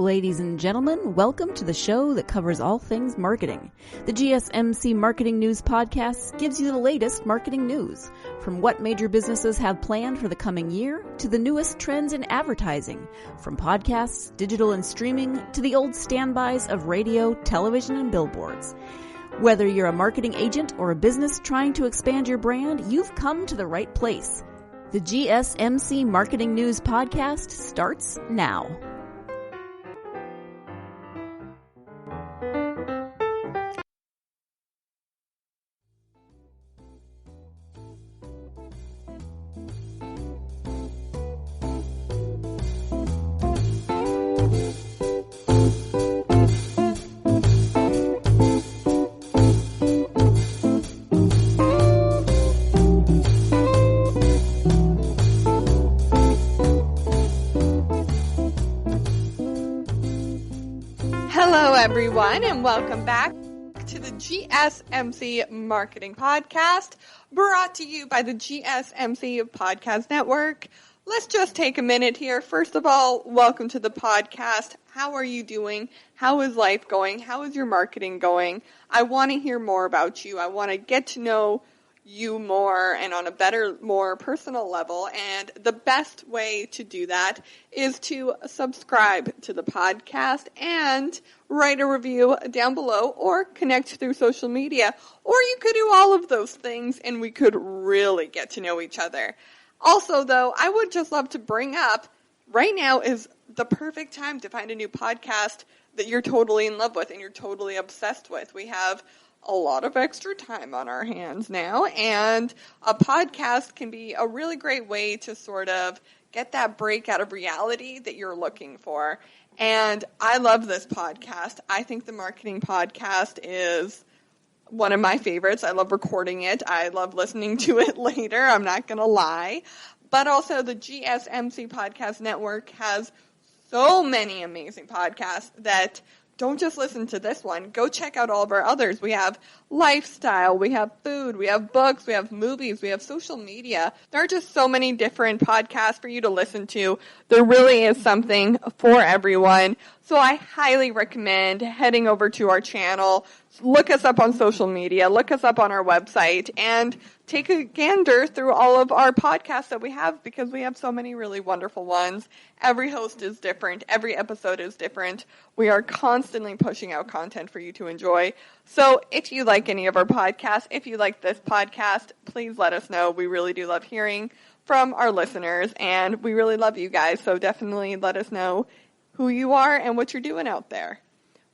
Ladies and gentlemen, welcome to the show that covers all things marketing. The GSMC Marketing News Podcast gives you the latest marketing news, from what major businesses have planned for the coming year to the newest trends in advertising, from podcasts, digital and streaming, to the old standbys of radio, television, and billboards. Whether you're a marketing agent or a business trying to expand your brand, you've come to the right place. The GSMC Marketing News Podcast starts now. Everyone, and welcome back to the GSMC Marketing Podcast, brought to you by the GSMC Podcast Network. Let's just take a minute here. First of all, welcome to the podcast. How are you doing? How is life going? How is your marketing going? I want to hear more about you. I want to get to know you more and on a better, more personal level. And the best way to do that is to subscribe to the podcast and write a review down below or connect through social media. Or you could do all of those things and we could really get to know each other. Also, though, I would just love to bring up, right now is the perfect time to find a new podcast that you're totally in love with and you're totally obsessed with. We have a lot of extra time on our hands now, and a podcast can be a really great way to sort of get that break out of reality that you're looking for. And I love this podcast. I think the marketing podcast is one of my favorites. I love recording it. I love listening to it later. I'm not going to lie. But also the GSMC Podcast Network has so many amazing podcasts that don't just listen to this one. Go check out all of our others. We have lifestyle, we have food, we have books, we have movies, we have social media. There are just so many different podcasts for you to listen to. There really is something for everyone. So I highly recommend heading over to our channel. Look us up on social media, look us up on our website, and take a gander through all of our podcasts that we have, because we have so many really wonderful ones. Every host is different. Every episode is different. We are constantly pushing out content for you to enjoy. So if you like any of our podcasts, if you like this podcast, please let us know. We really do love hearing from our listeners, and we really love you guys. So definitely let us know who you are and what you're doing out there.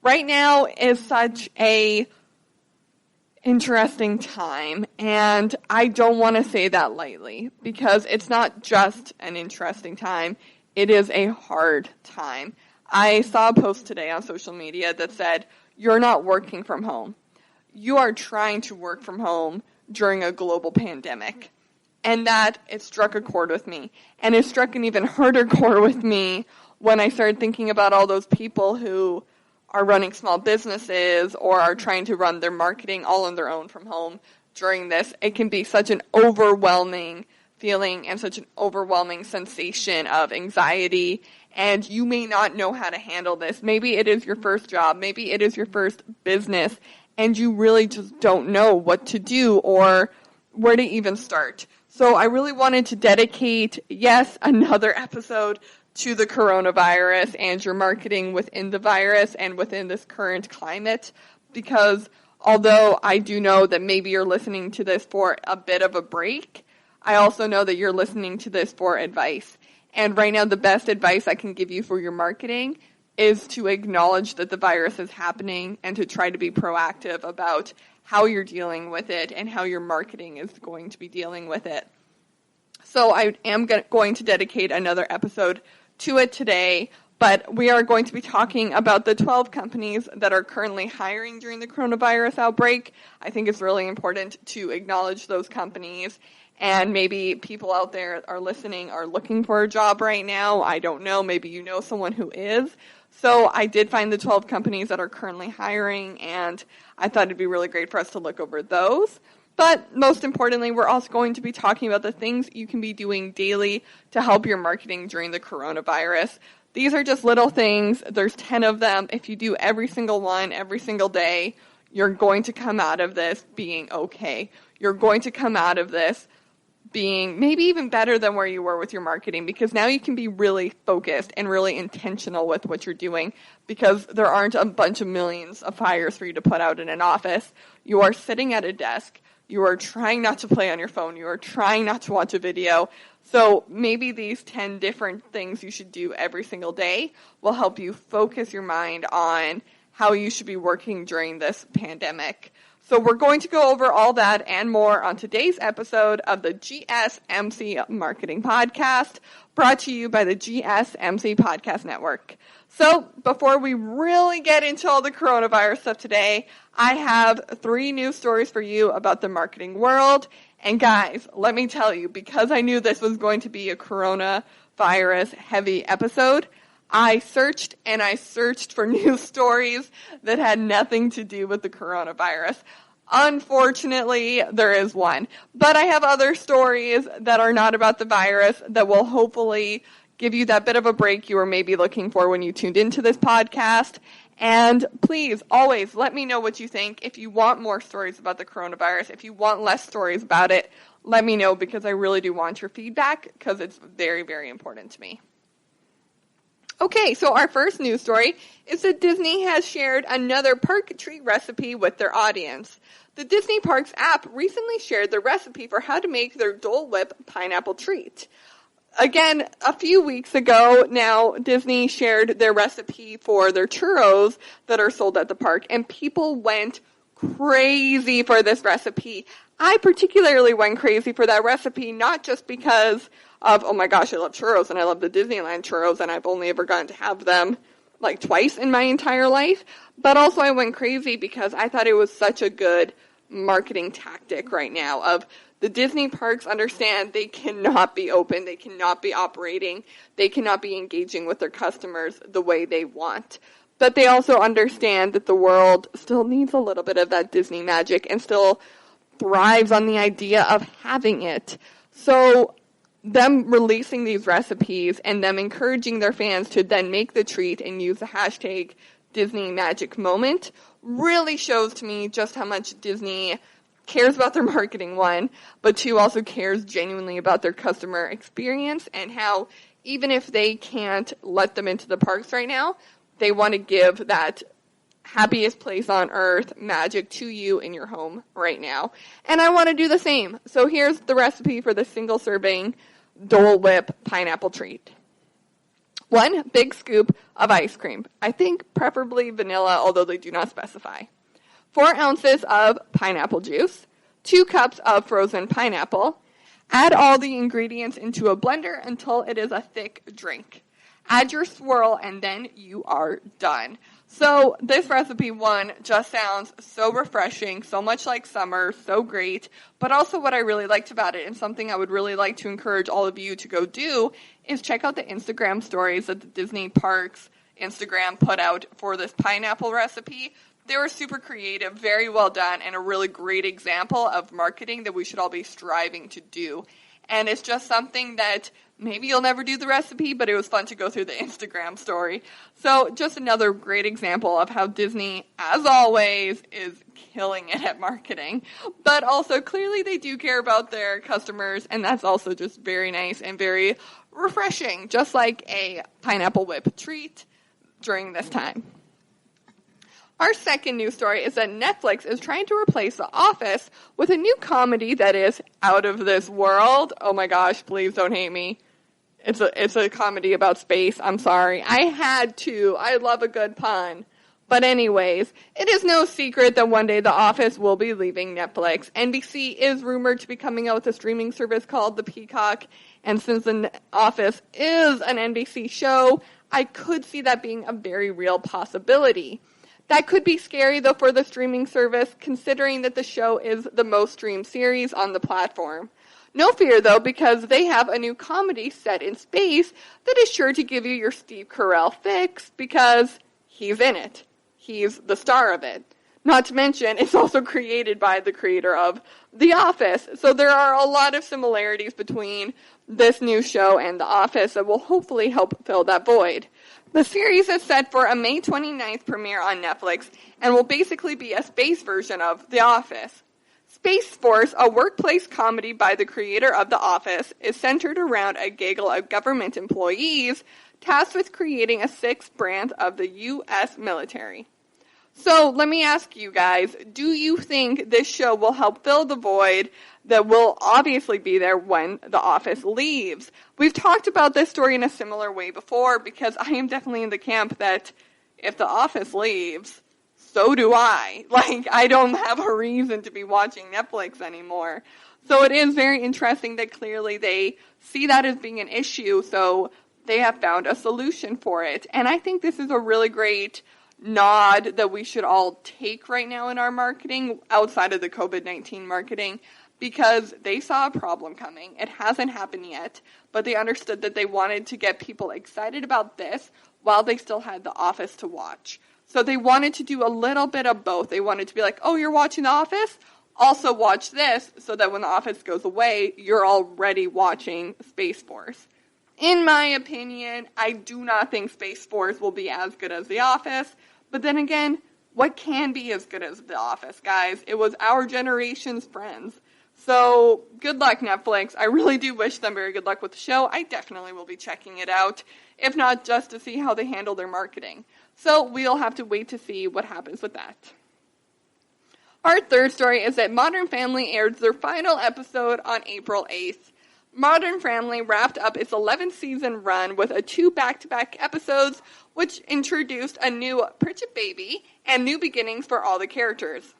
Right now is such a interesting time, and I don't want to say that lightly, because it's not just an interesting time. It is a hard time. I saw a post today on social media that said, "You're not working from home. You are trying to work from home during a global pandemic." And that, it struck a chord with me. And it struck an even harder chord with me when I started thinking about all those people who are running small businesses or are trying to run their marketing all on their own from home during this. It can be such an overwhelming feeling and such an overwhelming sensation of anxiety, and you may not know how to handle this. Maybe it is your first job, maybe it is your first business, and you really just don't know what to do or where to even start. So I really wanted to dedicate, yes, another episode to the coronavirus and your marketing within the virus and within this current climate, because although I do know that maybe you're listening to this for a bit of a break, I also know that you're listening to this for advice. And right now, the best advice I can give you for your marketing is to acknowledge that the virus is happening and to try to be proactive about how you're dealing with it and how your marketing is going to be dealing with it. So I am going to dedicate another episode to it today, but we are going to be talking about the 12 companies that are currently hiring during the coronavirus outbreak. I think it's really important to acknowledge those companies, and maybe people out there are listening are looking for a job right now. I don't know. Maybe you know someone who is. So I did find the 12 companies that are currently hiring, and I thought it'd be really great for us to look over those. But most importantly, we're also going to be talking about the things you can be doing daily to help your marketing during the coronavirus. These are just little things. There's 10 of them. If you do every single one every single day, you're going to come out of this being okay. You're going to come out of this being maybe even better than where you were with your marketing, because now you can be really focused and really intentional with what you're doing, because there aren't a bunch of millions of fires for you to put out in an office. You are sitting at a desk. You are trying not to play on your phone. You are trying not to watch a video. So maybe these 10 different things you should do every single day will help you focus your mind on how you should be working during this pandemic. So we're going to go over all that and more on today's episode of the GSMC Marketing Podcast, brought to you by the GSMC Podcast Network. So before we really get into all the coronavirus stuff today, I have 3 news stories for you about the marketing world. And guys, let me tell you, because I knew this was going to be a coronavirus heavy episode, I searched and I searched for news stories that had nothing to do with the coronavirus. Unfortunately, there is one. But I have other stories that are not about the virus that will hopefully give you that bit of a break you were maybe looking for when you tuned into this podcast. And please, always let me know what you think. If you want more stories about the coronavirus, if you want less stories about it, let me know, because I really do want your feedback, because it's very, very important to me. Okay, so our first news story is that Disney has shared another park treat recipe with their audience. The Disney Parks app recently shared the recipe for how to make their Dole Whip pineapple treat. Again, a few weeks ago now, Disney shared their recipe for their churros that are sold at the park, and people went crazy for this recipe. I particularly went crazy for that recipe, not just because of, oh my gosh, I love churros and I love the Disneyland churros and I've only ever gotten to have them like twice in my entire life, but also I went crazy because I thought it was such a good marketing tactic right now of the Disney parks understand they cannot be open, they cannot be operating, they cannot be engaging with their customers the way they want. But they also understand that the world still needs a little bit of that Disney magic and still thrives on the idea of having it. So them releasing these recipes and them encouraging their fans to then make the treat and use the hashtag Disney Magic Moment really shows to me just how much Disney cares about their marketing, one, but two, also cares genuinely about their customer experience and how even if they can't let them into the parks right now, they want to give that happiest place on earth magic to you in your home right now. And I want to do the same. So here's the recipe for the single serving Dole Whip pineapple treat. 1 big scoop of ice cream. I think preferably vanilla, although they do not specify. 4 ounces of pineapple juice. 2 cups of frozen pineapple. Add all the ingredients into a blender until it is a thick drink. Add your swirl and then you are done. So this recipe, one, just sounds so refreshing, so much like summer, so great. But also what I really liked about it, and something I would really like to encourage all of you to go do, is check out the Instagram stories that the Disney Parks Instagram put out for this pineapple recipe. They were super creative, very well done, and a really great example of marketing that we should all be striving to do. And it's just something that maybe you'll never do the recipe, but it was fun to go through the Instagram story. So just another great example of how Disney, as always, is killing it at marketing. But also, clearly they do care about their customers, and that's also just very nice and very refreshing, just like a pineapple whip treat during this time. Our second news story is that Netflix is trying to replace The Office with a new comedy that is out of this world. Oh my gosh, please don't hate me. It's a comedy about space. I'm sorry. I had to. I love a good pun. But anyways, it is no secret that one day The Office will be leaving Netflix. NBC is rumored to be coming out with a streaming service called The Peacock. And since The Office is an NBC show, I could see that being a very real possibility. That could be scary, though, for the streaming service, considering that the show is the most streamed series on the platform. No fear, though, because they have a new comedy set in space that is sure to give you your Steve Carell fix, because he's in it. He's the star of it. Not to mention, it's also created by the creator of The Office. So there are a lot of similarities between this new show and The Office that will hopefully help fill that void. The series is set for a May 29th premiere on Netflix and will basically be a space version of The Office. Space Force, a workplace comedy by the creator of The Office, is centered around a gaggle of government employees tasked with creating a sixth branch of the U.S. military. So let me ask you guys, do you think this show will help fill the void that will obviously be there when The Office leaves? We've talked about this story in a similar way before because I am definitely in the camp that if The Office leaves, so do I. I don't have a reason to be watching Netflix anymore. So it is very interesting that clearly they see that as being an issue, so they have found a solution for it. And I think this is a really great nod that we should all take right now in our marketing outside of the COVID-19 marketing because they saw a problem coming. It hasn't happened yet, but they understood that they wanted to get people excited about this while they still had The Office to watch. So they wanted to do a little bit of both. They wanted to be like, oh, you're watching The Office? Also watch this so that when The Office goes away, you're already watching Space Force. In my opinion, I do not think Space Force will be as good as The Office. But then again, what can be as good as The Office, guys? It was our generation's Friends. So good luck, Netflix. I really do wish them very good luck with the show. I definitely will be checking it out, if not just to see how they handle their marketing. So we'll have to wait to see what happens with that. Our third story is that Modern Family aired their final episode on April 8th. Modern Family wrapped up its 11th season run with 2 back-to-back episodes, which introduced a new Pritchett baby and new beginnings for all the characters.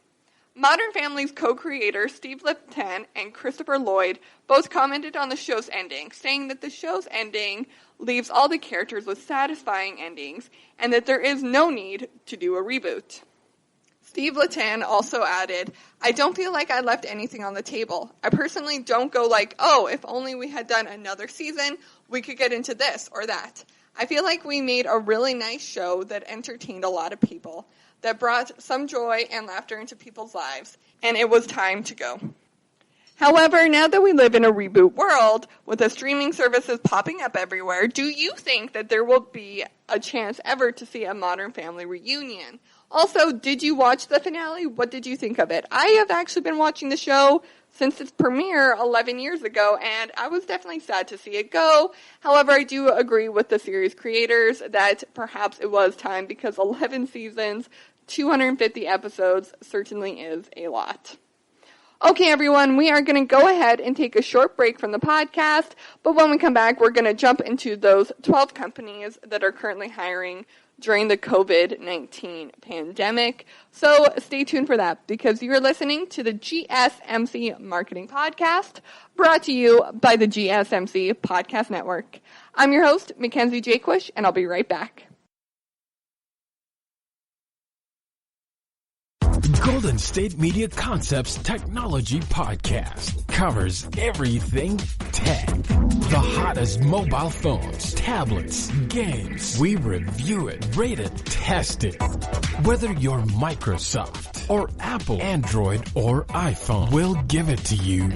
Modern Family's co-creators Steve Lipton and Christopher Lloyd both commented on the show's ending, saying that the show's ending leaves all the characters with satisfying endings and that there is no need to do a reboot. Steve Lipton also added, I don't feel like I left anything on the table. I personally don't go oh, if only we had done another season, we could get into this or that. I feel like we made a really nice show that entertained a lot of people, that brought some joy and laughter into people's lives, and it was time to go. However, now that we live in a reboot world, with the streaming services popping up everywhere, do you think that there will be a chance ever to see a Modern Family reunion? Also, did you watch the finale? What did you think of it? I have actually been watching the show since its premiere 11 years ago, and I was definitely sad to see it go. However, I do agree with the series creators that perhaps it was time because 11 seasons, 250 episodes certainly is a lot. Okay, everyone, we are going to go ahead and take a short break from the podcast, but when we come back, we're going to jump into those 12 companies that are currently hiring during the COVID-19 pandemic. So stay tuned for that because you're listening to the GSMC Marketing Podcast brought to you by the GSMC Podcast Network. I'm your host, Mackenzie Jaquish, and I'll be right back. Golden State Media Concepts Technology Podcast covers everything tech. The hottest mobile phones, tablets, games. We review it, rate it, test it. Whether you're Microsoft or Apple, Android or iPhone, we'll give it to you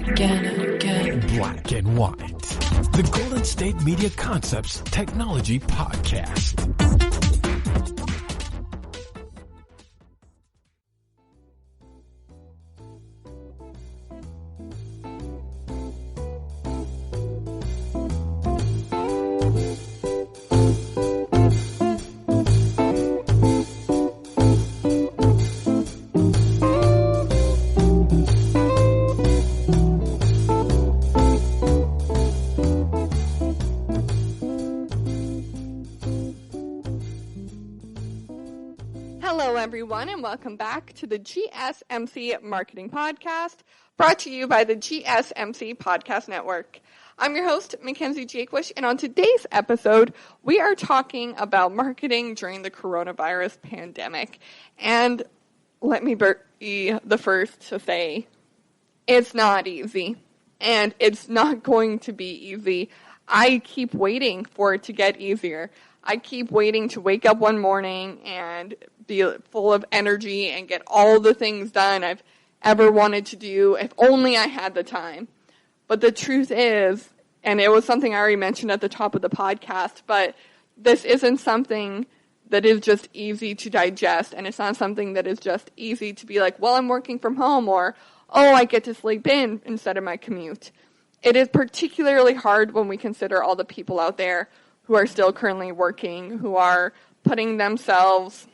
black and white. The Golden State Media Concepts Technology Podcast. Hello, everyone, and welcome back to the GSMC Marketing Podcast, brought to you by the GSMC Podcast Network. I'm your host, Mackenzie Jaquish, and on today's episode, we are talking about marketing during the coronavirus pandemic. And let me be the first to say, it's not easy, and it's not going to be easy. I keep waiting for it to get easier. I keep waiting to wake up one morning and be full of energy and get all the things done I've ever wanted to do, if only I had the time. But the truth is, and it was something I already mentioned at the top of the podcast, but this isn't something that is just easy to digest, and it's not something that is just easy to be like, well, I'm working from home, or, oh, I get to sleep in instead of my commute. It is particularly hard when we consider all the people out there who are still currently working, who are putting themselves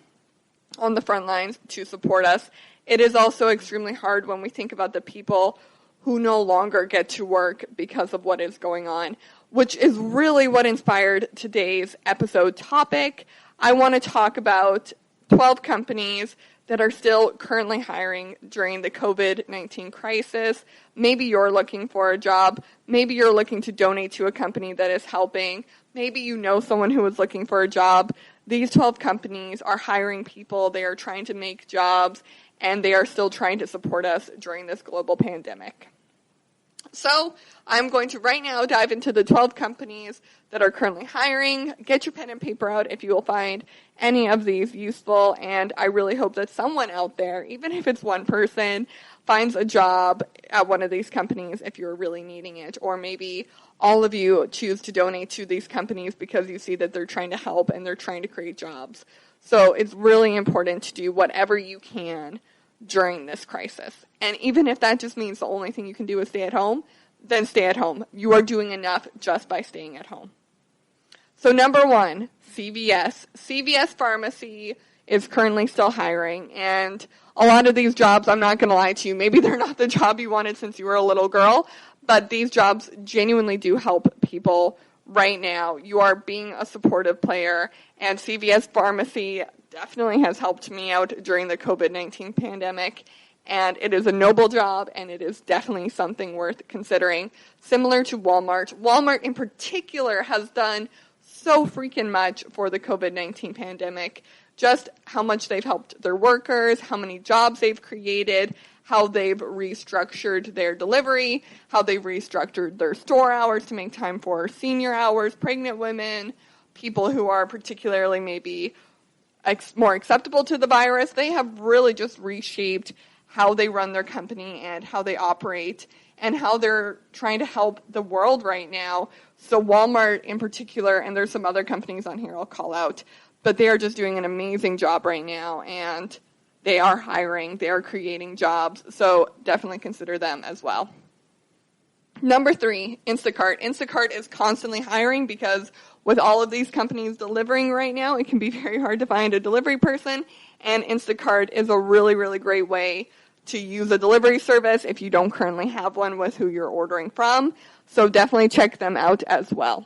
on the front lines to support us. It is also extremely hard when we think about the people who no longer get to work because of what is going on, which is really what inspired today's episode topic. I want to talk about 12 companies that are still currently hiring during the COVID-19 crisis. Maybe you're looking for a job. Maybe you're looking to donate to a company that is helping. Maybe you know someone who is looking for a job. These 12 companies are hiring people. They are trying to make jobs, and they are still trying to support us during this global pandemic. So I'm going to right now dive into the 12 companies that are currently hiring. Get your pen and paper out if you will find any of these useful, and I really hope that someone out there, even if it's one person, finds a job at one of these companies if you're really needing it, or maybe all of you choose to donate to these companies because you see that they're trying to help and they're trying to create jobs. So it's really important to do whatever you can during this crisis. And even if that just means the only thing you can do is stay at home, then stay at home. You are doing enough just by staying at home. So number one, CVS. CVS Pharmacy is currently still hiring, and a lot of these jobs, I'm not going to lie to you, maybe they're not the job you wanted since you were a little girl, but these jobs genuinely do help people right now. You are being a supportive player, and CVS Pharmacy definitely has helped me out during the COVID-19 pandemic, and it is a noble job, and it is definitely something worth considering. Similar to Walmart. Walmart in particular has done so freaking much for the COVID-19 pandemic. Just how much they've helped their workers, how many jobs they've created, how they've restructured their delivery, how they've restructured their store hours to make time for senior hours, pregnant women, people who are particularly maybe more acceptable to the virus. They have really just reshaped how they run their company and how they operate and how they're trying to help the world right now. So Walmart in particular, and there's some other companies on here I'll call out, but they are just doing an amazing job right now, and they are hiring, they are creating jobs, so definitely consider them as well. Number 3, Instacart. Instacart is constantly hiring because with all of these companies delivering right now, it can be very hard to find a delivery person, and Instacart is a really, really great way to use a delivery service if you don't currently have one with who you're ordering from. So definitely check them out as well.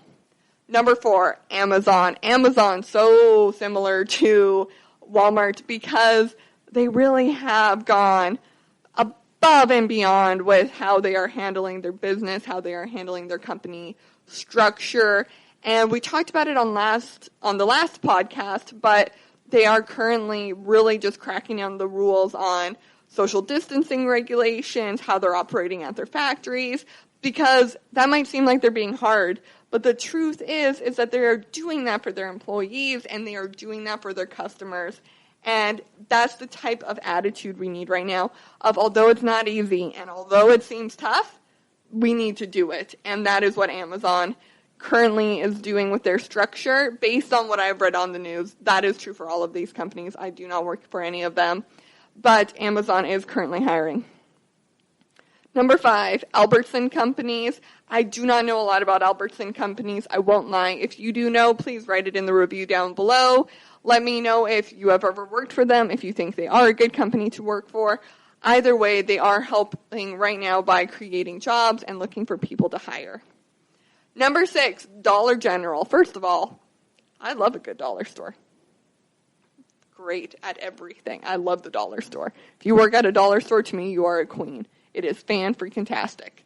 Number 4, Amazon. Amazon, so similar to Walmart because they really have gone above and beyond with how they are handling their business, how they are handling their company structure. And we talked about it on the last podcast, but they are currently really just cracking down the rules on social distancing regulations, how they're operating at their factories, because that might seem like they're being hard, but the truth is that they are doing that for their employees and they are doing that for their customers. And that's the type of attitude we need right now of although it's not easy and although it seems tough, we need to do it. And that is what Amazon currently is doing with their structure. Based on what I've read on the news, that is true for all of these companies. I do not work for any of them, but Amazon is currently hiring. Number 5, Albertson Companies. I do not know a lot about Albertson Companies. I won't lie. If you do know, please write it in the review down below. Let me know if you have ever worked for them, if you think they are a good company to work for. Either way, they are helping right now by creating jobs and looking for people to hire. Number 6, Dollar General. First of all, I love a good dollar store. Great at everything. I love the dollar store. If you work at a dollar store, to me, you are a queen. It is fan-freaking-tastic.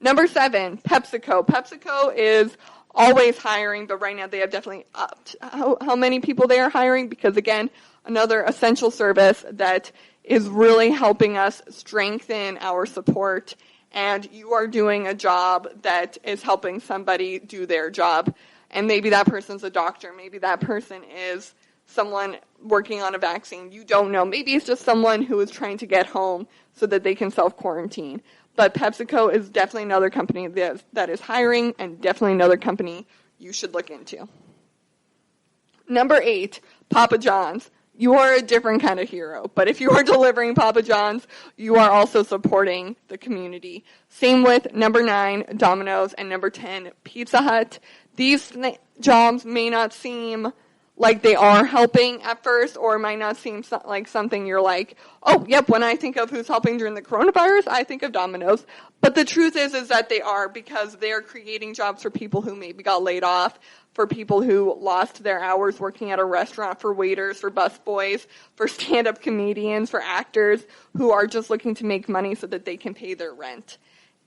Number 7, PepsiCo. PepsiCo is always hiring, but right now they have definitely upped how many people they are hiring because, again, another essential service that is really helping us strengthen our support, and you are doing a job that is helping somebody do their job. And maybe that person's a doctor. Maybe that person is someone working on a vaccine. You don't know. Maybe it's just someone who is trying to get home so that they can self-quarantine. But PepsiCo is definitely another company that is hiring, and definitely another company you should look into. Number 8, Papa John's. You are a different kind of hero, but if you are delivering Papa John's, you are also supporting the community. Same with number 9, Domino's, and number 10, Pizza Hut. These jobs may not seem like they are helping at first, or might not seem like something you're like, oh, yep, when I think of who's helping during the coronavirus, I think of Domino's. But the truth is that they are, because they are creating jobs for people who maybe got laid off, for people who lost their hours working at a restaurant, for waiters, for busboys, for stand-up comedians, for actors who are just looking to make money so that they can pay their rent.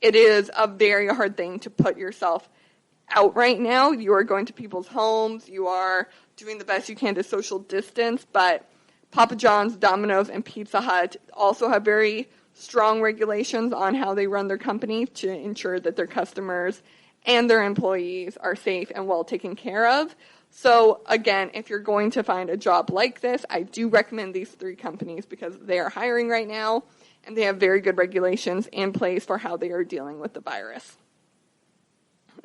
It is a very hard thing to put yourself out right now. You are going to people's homes. You are doing the best you can to social distance, but Papa John's, Domino's, and Pizza Hut also have very strong regulations on how they run their company to ensure that their customers and their employees are safe and well taken care of. So again, if you're going to find a job like this, I do recommend these 3 companies because they are hiring right now and they have very good regulations in place for how they are dealing with the virus.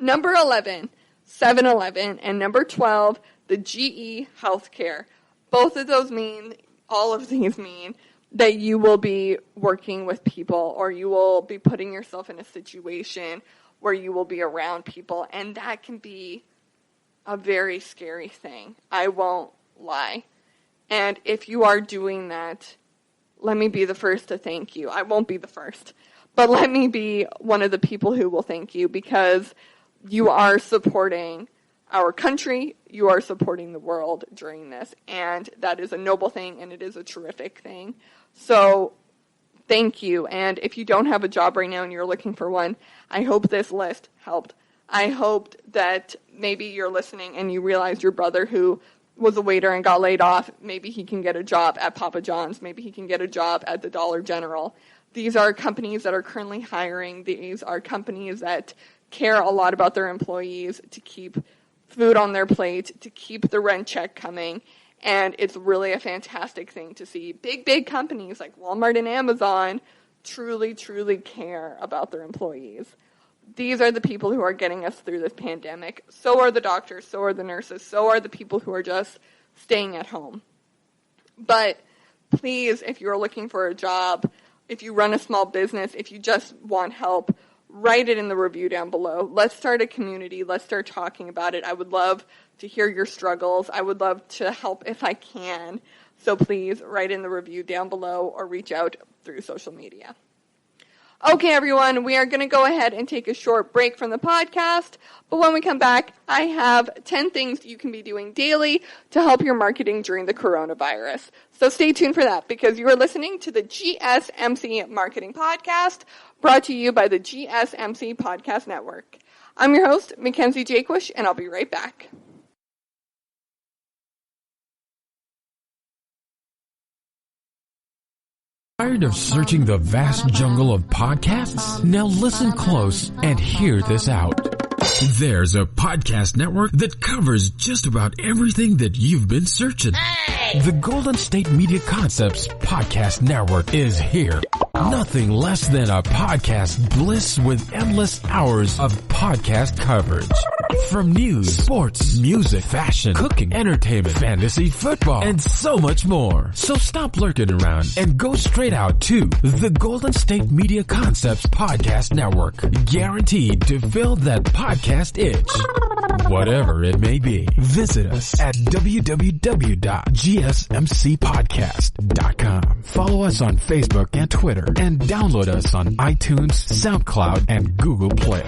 Number 11, 7-Eleven, and number 12, the GE Healthcare. Both of those all of these mean that you will be working with people, or you will be putting yourself in a situation where you will be around people, and that can be a very scary thing. I won't lie. And if you are doing that, let me be the first to thank you. I won't be the first, but let me be one of the people who will thank you, because you are supporting our country, you are supporting the world during this, and that is a noble thing, and it is a terrific thing. So thank you. And if you don't have a job right now and you're looking for one, I hope this list helped. I hoped that maybe you're listening and you realize your brother who was a waiter and got laid off, maybe he can get a job at Papa John's, maybe he can get a job at the Dollar General. These are companies that are currently hiring. These are companies that care a lot about their employees, to keep food on their plate, to keep the rent check coming. And it's really a fantastic thing to see big companies like Walmart and Amazon truly, truly care about their employees. These are the people who are getting us through this pandemic. So are the doctors, so are the nurses, so are the people who are just staying at home. But please, if you're looking for a job, if you run a small business, if you just want help, write it in the review down below. Let's start a community. Let's start talking about it. I would love to hear your struggles. I would love to help if I can. So please write in the review down below or reach out through social media. Okay, everyone, we are going to go ahead and take a short break from the podcast. But when we come back, I have 10 things you can be doing daily to help your marketing during the coronavirus. So stay tuned for that, because you are listening to the GSMC Marketing Podcast, brought to you by the GSMC Podcast Network. I'm your host, Mackenzie Jaquish, and I'll be right back. Tired of searching the vast jungle of podcasts? Now listen close and hear this out. There's a podcast network that covers just about everything that you've been searching. Hey! The Golden State Media Concepts Podcast Network is here. Nothing less than a podcast bliss with endless hours of podcast coverage. From news, sports, music, fashion, cooking, entertainment, fantasy, football, and so much more. So stop lurking around and go straight out to the Golden State Media Concepts Podcast Network. Guaranteed to fill that podcast itch. Whatever it may be. Visit us at www.gsmcpodcast.com. Follow us on Facebook and Twitter, and download us on iTunes, SoundCloud, and Google Play.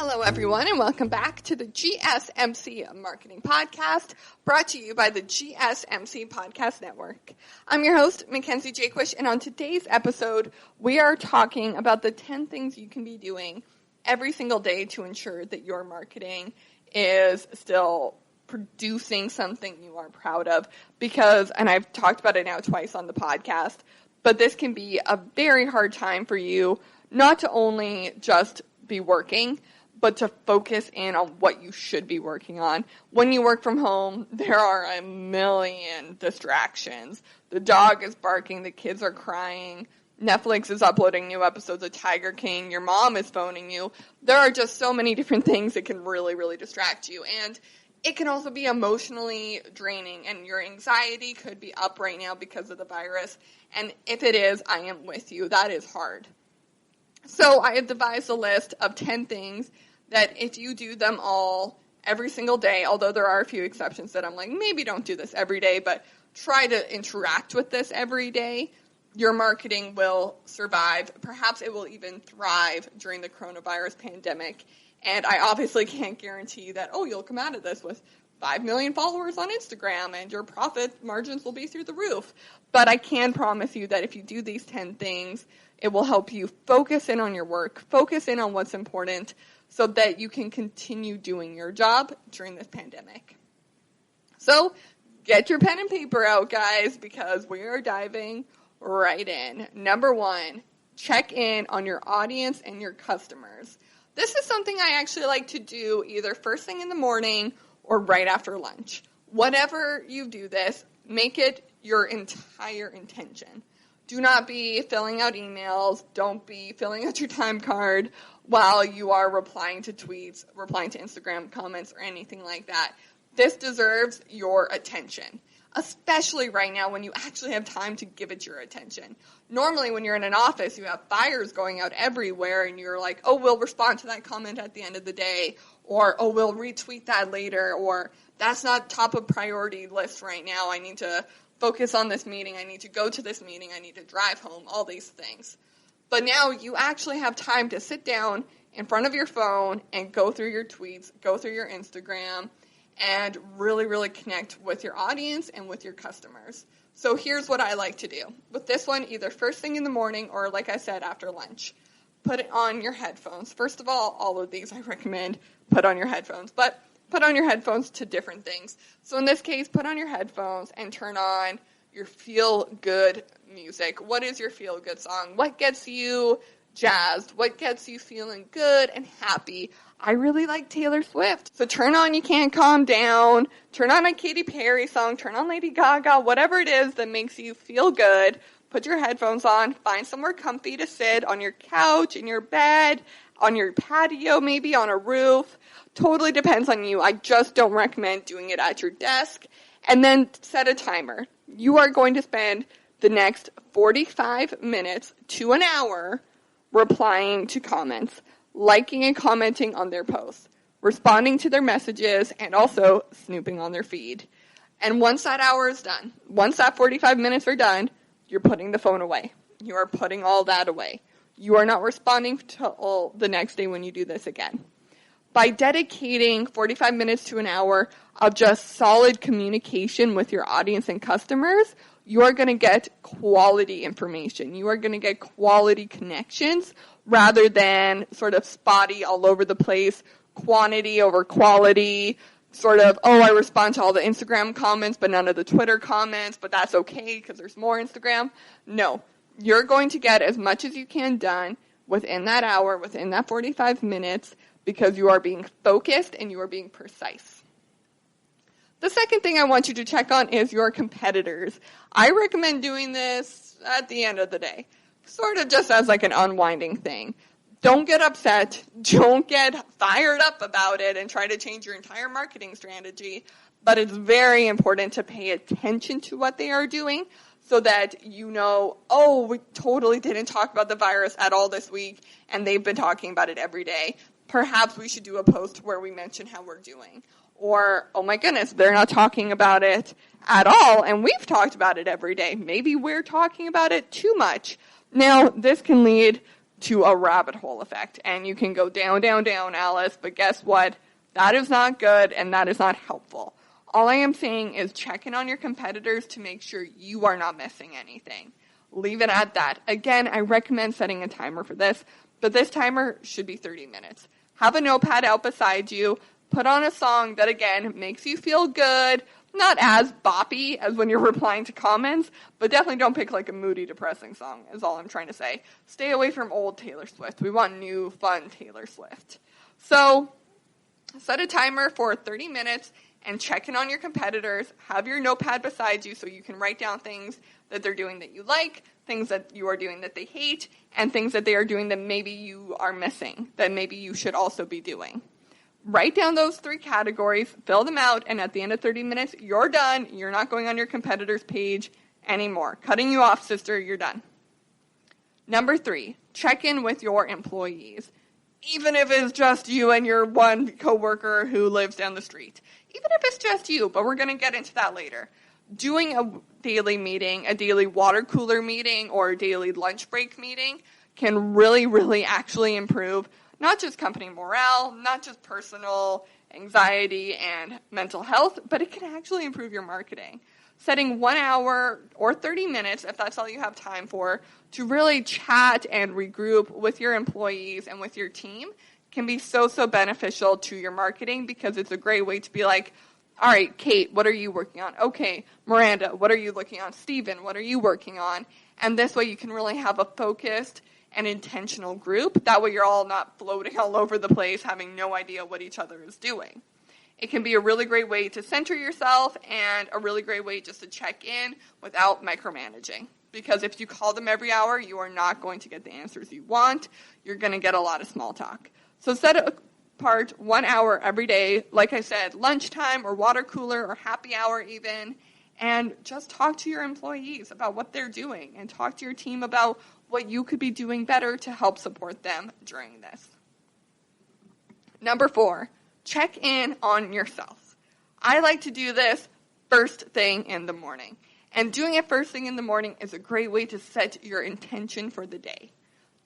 Hello, everyone, and welcome back to the GSMC Marketing Podcast, brought to you by the GSMC Podcast Network. I'm your host, Mackenzie Jaquish, and on today's episode, we are talking about the 10 things you can be doing every single day to ensure that your marketing is still producing something you are proud of. Because, and I've talked about it now twice on the podcast, but this can be a very hard time for you not to only just be working, but to focus in on what you should be working on. When you work from home, there are a million distractions. The dog is barking, the kids are crying, Netflix is uploading new episodes of Tiger King, your mom is phoning you. There are just so many different things that can really, really distract you. And it can also be emotionally draining, and your anxiety could be up right now because of the virus. And if it is, I am with you. That is hard. So I have devised a list of 10 things that if you do them all every single day, although there are a few exceptions that I'm like, maybe don't do this every day, but try to interact with this every day, your marketing will survive. Perhaps it will even thrive during the coronavirus pandemic. And I obviously can't guarantee that, you'll come out of this with 5 million followers on Instagram and your profit margins will be through the roof. But I can promise you that if you do these 10 things, it will help you focus in on your work, focus in on what's important, so that you can continue doing your job during this pandemic. So get your pen and paper out, guys, because we are diving right in. Number 1, check in on your audience and your customers. This is something I actually like to do either first thing in the morning or right after lunch. Whenever you do this, make it your entire intention. Do not be filling out emails. Don't be filling out your time card while you are replying to tweets, replying to Instagram comments, or anything like that. This deserves your attention, especially right now when you actually have time to give it your attention. Normally, when you're in an office, you have fires going out everywhere, and you're like, we'll respond to that comment at the end of the day, or, we'll retweet that later, or that's not top of priority list right now. I need to focus on this meeting. I need to go to this meeting. I need to drive home, all these things. But now you actually have time to sit down in front of your phone and go through your tweets, go through your Instagram, and really, really connect with your audience and with your customers. So here's what I like to do. With this one, either first thing in the morning or, like I said, after lunch. Put it on your headphones. First of all of these I recommend put on your headphones, but put on your headphones to different things. So in this case, put on your headphones and turn on your feel-good music. What is your feel-good song? What gets you jazzed? What gets you feeling good and happy? I really like Taylor Swift. So turn on You Can't Calm Down, turn on a Katy Perry song, turn on Lady Gaga, whatever it is that makes you feel good. Put your headphones on, find somewhere comfy to sit on your couch, in your bed, on your patio, maybe on a roof. Totally depends on you. I just don't recommend doing it at your desk. And then set a timer. You are going to spend the next 45 minutes to an hour replying to comments, liking and commenting on their posts, responding to their messages, and also snooping on their feed. And once that hour is done, once that 45 minutes are done, you're putting the phone away. You are putting all that away. You are not responding till the next day when you do this again. By dedicating 45 minutes to an hour of just solid communication with your audience and customers, you are going to get quality information. You are going to get quality connections rather than sort of spotty all over the place, quantity over quality, sort of, I respond to all the Instagram comments but none of the Twitter comments, but that's okay because there's more Instagram. No, you're going to get as much as you can done within that hour, within that 45 minutes, because you are being focused and you are being precise. The second thing I want you to check on is your competitors. I recommend doing this at the end of the day, sort of just as like an unwinding thing. Don't get upset. Don't get fired up about it and try to change your entire marketing strategy. But it's very important to pay attention to what they are doing so that you know, we totally didn't talk about the virus at all this week, and they've been talking about it every day. Perhaps we should do a post where we mention how we're doing. Or, oh my goodness, they're not talking about it at all, and we've talked about it every day. Maybe we're talking about it too much. Now, this can lead to a rabbit hole effect. And you can go down, down, down, Alice, but guess what? That is not good and that is not helpful. All I am saying is check in on your competitors to make sure you are not missing anything. Leave it at that. Again, I recommend setting a timer for this, but this timer should be 30 minutes. Have a notepad out beside you. Put on a song that, again, makes you feel good. Not as boppy as when you're replying to comments, but definitely don't pick like a moody, depressing song, is all I'm trying to say. Stay away from old Taylor Swift. We want new, fun Taylor Swift. So set a timer for 30 minutes and check in on your competitors. Have your notepad beside you so you can write down things that they're doing that you like, things that you are doing that they hate, and things that they are doing that maybe you are missing, that maybe you should also be doing. Write down those 3 categories, fill them out, and at the end of 30 minutes, you're done. You're not going on your competitor's page anymore. Cutting you off, sister, you're done. Number 3, check in with your employees. Even if it's just you and your one coworker who lives down the street. Even if it's just you, but we're going to get into that later. Doing a daily meeting, a daily water cooler meeting, or a daily lunch break meeting can really, really actually improve not just company morale, not just personal anxiety and mental health, but it can actually improve your marketing. Setting 1 hour or 30 minutes, if that's all you have time for, to really chat and regroup with your employees and with your team can be so, so beneficial to your marketing because it's a great way to be like, all right, Kate, what are you working on? Okay, Miranda, what are you looking on? Steven, what are you working on? And this way you can really have a focused and intentional group. That way you're all not floating all over the place, having no idea what each other is doing. It can be a really great way to center yourself and a really great way just to check in without micromanaging. Because if you call them every hour, you are not going to get the answers you want. You're going to get a lot of small talk. So set apart 1 hour every day, like I said, lunchtime or water cooler or happy hour even, and just talk to your employees about what they're doing and talk to your team about what you could be doing better to help support them during this. Number 4, check in on yourself. I like to do this first thing in the morning. And doing it first thing in the morning is a great way to set your intention for the day.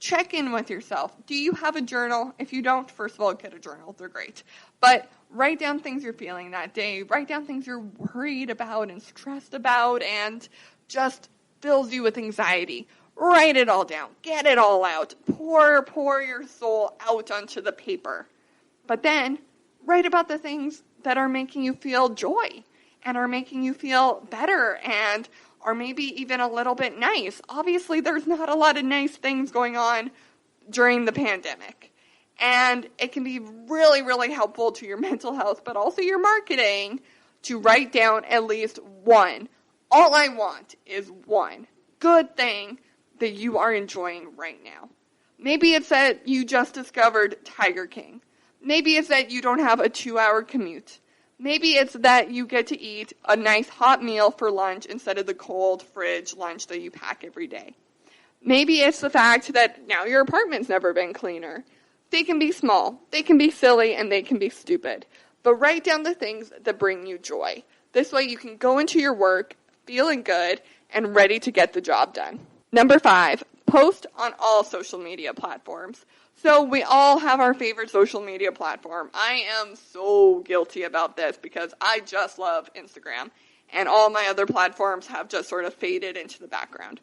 Check in with yourself. Do you have a journal? If you don't, first of all, get a journal. They're great. But write down things you're feeling that day. Write down things you're worried about and stressed about and just fills you with anxiety. Write it all down. Get it all out. Pour your soul out onto the paper. But then write about the things that are making you feel joy and are making you feel better and are maybe even a little bit nice. Obviously, there's not a lot of nice things going on during the pandemic. And it can be really, really helpful to your mental health, but also your marketing to write down at least one. All I want is one good thing that you are enjoying right now. Maybe it's that you just discovered Tiger King. Maybe it's that you don't have a 2-hour commute. Maybe it's that you get to eat a nice hot meal for lunch instead of the cold fridge lunch that you pack every day. Maybe it's the fact that now your apartment's never been cleaner. They can be small, they can be silly, and they can be stupid. But write down the things that bring you joy. This way you can go into your work feeling good and ready to get the job done. Number 5, post on all social media platforms. So we all have our favorite social media platform. I am so guilty about this because I just love Instagram. And all my other platforms have just sort of faded into the background.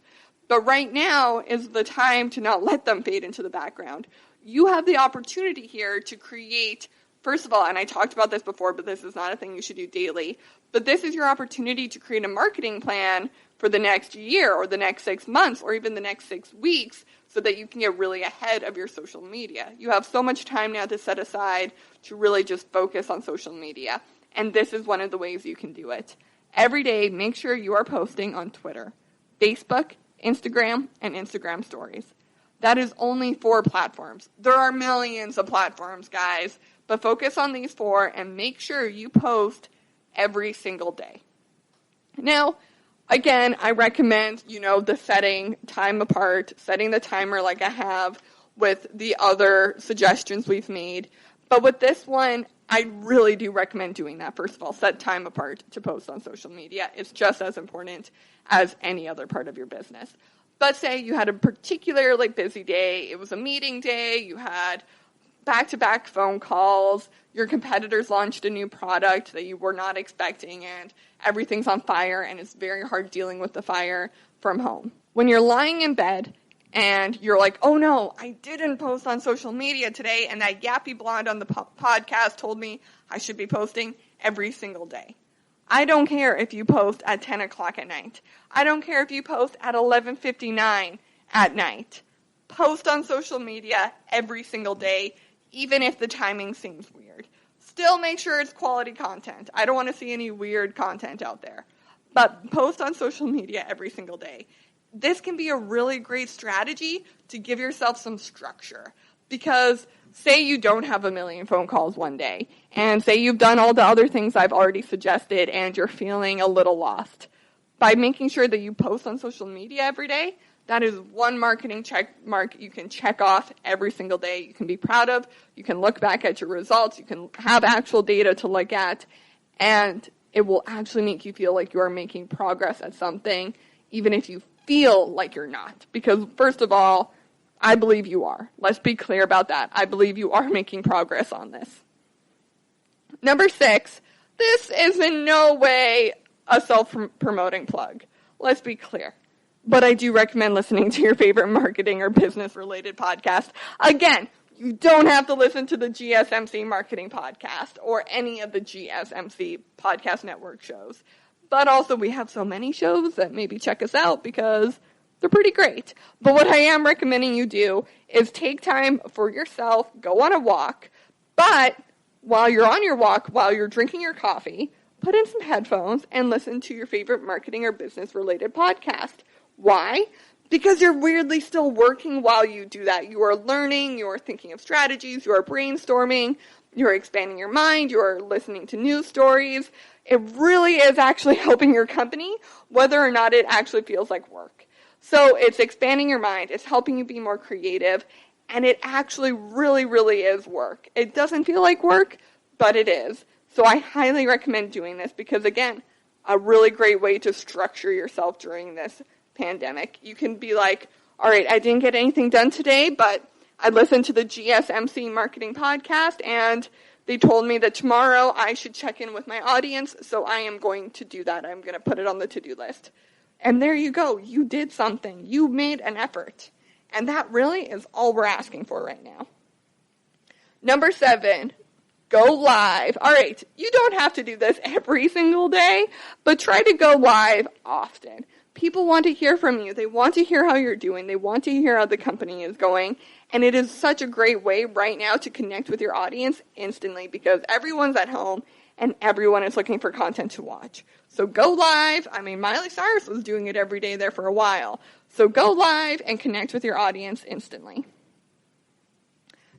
But right now is the time to not let them fade into the background. You have the opportunity here to create, first of all, and I talked about this before, but this is not a thing you should do daily, but this is your opportunity to create a marketing plan for the next year or the next 6 months or even the next 6 weeks so that you can get really ahead of your social media. You have so much time now to set aside to really just focus on social media. And this is one of the ways you can do it. Every day, make sure you are posting on Twitter, Facebook, Instagram, and Instagram stories. That is only 4 platforms. There are millions of platforms, guys, but focus on these 4 and make sure you post every single day. Now, again, I recommend, the setting time apart, setting the timer like I have with the other suggestions we've made. But with this one, I really do recommend doing that. First of all, set time apart to post on social media. It's just as important as any other part of your business. But say you had a particularly busy day, it was a meeting day, you had back-to-back phone calls, your competitors launched a new product that you were not expecting, and everything's on fire, and it's very hard dealing with the fire from home. When you're lying in bed and you're like, oh no, I didn't post on social media today, and that yappy blonde on the podcast told me I should be posting every single day. I don't care if you post at 10 o'clock at night. I don't care if you post at 11:59 at night. Post on social media every single day, even if the timing seems weird. Still make sure it's quality content. I don't want to see any weird content out there. But post on social media every single day. This can be a really great strategy to give yourself some structure. Because say you don't have a million phone calls one day, and say you've done all the other things I've already suggested and you're feeling a little lost. By making sure that you post on social media every day, that is one marketing check mark you can check off every single day. You can be proud of. You can look back at your results. You can have actual data to look at. And it will actually make you feel like you are making progress at something, even if you feel like you're not. Because first of all, I believe you are. Let's be clear about that. I believe you are making progress on this. Number 6, this is in no way a self-promoting plug. Let's be clear. But I do recommend listening to your favorite marketing or business-related podcast. Again, you don't have to listen to the GSMC Marketing Podcast or any of the GSMC Podcast Network shows. But also, we have so many shows that maybe check us out because they're pretty great. But what I am recommending you do is take time for yourself, go on a walk, but while you're on your walk, while you're drinking your coffee, put in some headphones and listen to your favorite marketing or business-related podcast. Why? Because you're weirdly still working while you do that. You are learning, you are thinking of strategies, you are brainstorming, you're expanding your mind, you are listening to news stories. It really is actually helping your company, whether or not it actually feels like work. So it's expanding your mind, it's helping you be more creative, and it actually really, really is work. It doesn't feel like work, but it is. So I highly recommend doing this because, again, a really great way to structure yourself during this pandemic. You can be like, all right, I didn't get anything done today, but I listened to the GSMC Marketing Podcast, and they told me that tomorrow I should check in with my audience, so I am going to do that. I'm going to put it on the to-do list. And there you go. You did something. You made an effort. And that really is all we're asking for right now. Number 7, go live. All right, you don't have to do this every single day, but try to go live often. People want to hear from you. They want to hear how you're doing. They want to hear how the company is going. And it is such a great way right now to connect with your audience instantly because everyone's at home and everyone is looking for content to watch. So go live. I mean, Miley Cyrus was doing it every day there for a while. So go live and connect with your audience instantly.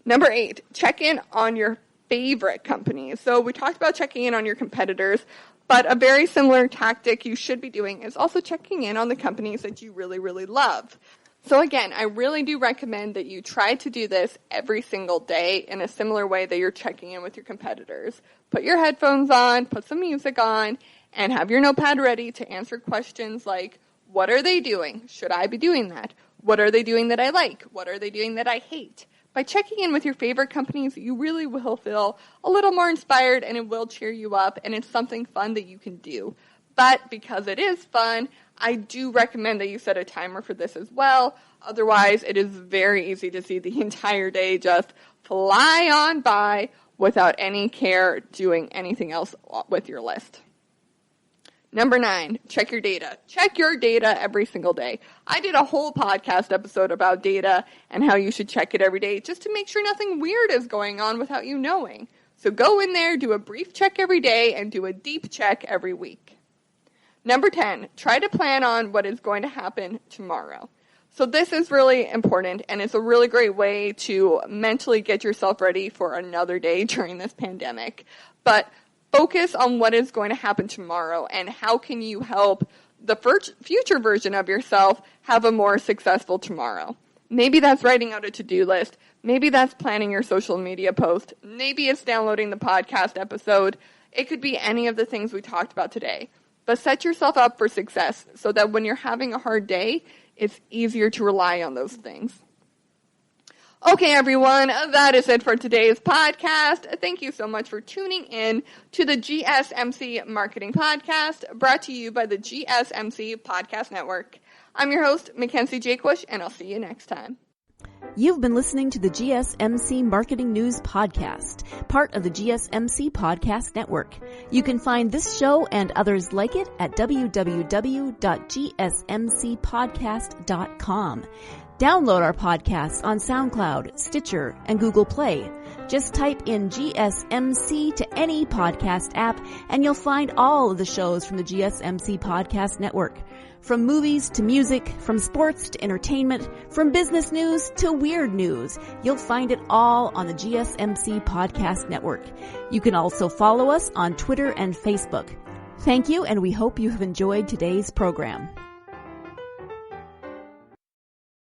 Number 8, check in on your favorite companies. So we talked about checking in on your competitors, but a very similar tactic you should be doing is also checking in on the companies that you really, really love. So again, I really do recommend that you try to do this every single day in a similar way that you're checking in with your competitors. Put your headphones on, put some music on, and have your notepad ready to answer questions like, what are they doing? Should I be doing that? What are they doing that I like? What are they doing that I hate? By checking in with your favorite companies, you really will feel a little more inspired and it will cheer you up and it's something fun that you can do. But because it is fun, I do recommend that you set a timer for this as well. Otherwise, it is very easy to see the entire day just fly on by without any care doing anything else with your list. Number 9, check your data. Check your data every single day. I did a whole podcast episode about data and how you should check it every day just to make sure nothing weird is going on without you knowing. So go in there, do a brief check every day, and do a deep check every week. Number 10, try to plan on what is going to happen tomorrow. So this is really important, and it's a really great way to mentally get yourself ready for another day during this pandemic. But focus on what is going to happen tomorrow and how can you help the future version of yourself have a more successful tomorrow. Maybe that's writing out a to-do list. Maybe that's planning your social media post. Maybe it's downloading the podcast episode. It could be any of the things we talked about today. But set yourself up for success so that when you're having a hard day, it's easier to rely on those things. Okay, everyone, that is it for today's podcast. Thank you so much for tuning in to the GSMC Marketing Podcast, brought to you by the GSMC Podcast Network. I'm your host, Mackenzie Jaquish, and I'll see you next time. You've been listening to the GSMC Marketing News Podcast, part of the GSMC Podcast Network. You can find this show and others like it at www.gsmcpodcast.com. Download our podcasts on SoundCloud, Stitcher, and Google Play. Just type in GSMC to any podcast app, and you'll find all of the shows from the GSMC Podcast Network. From movies to music, from sports to entertainment, from business news to weird news, you'll find it all on the GSMC Podcast Network. You can also follow us on Twitter and Facebook. Thank you, and we hope you have enjoyed today's program.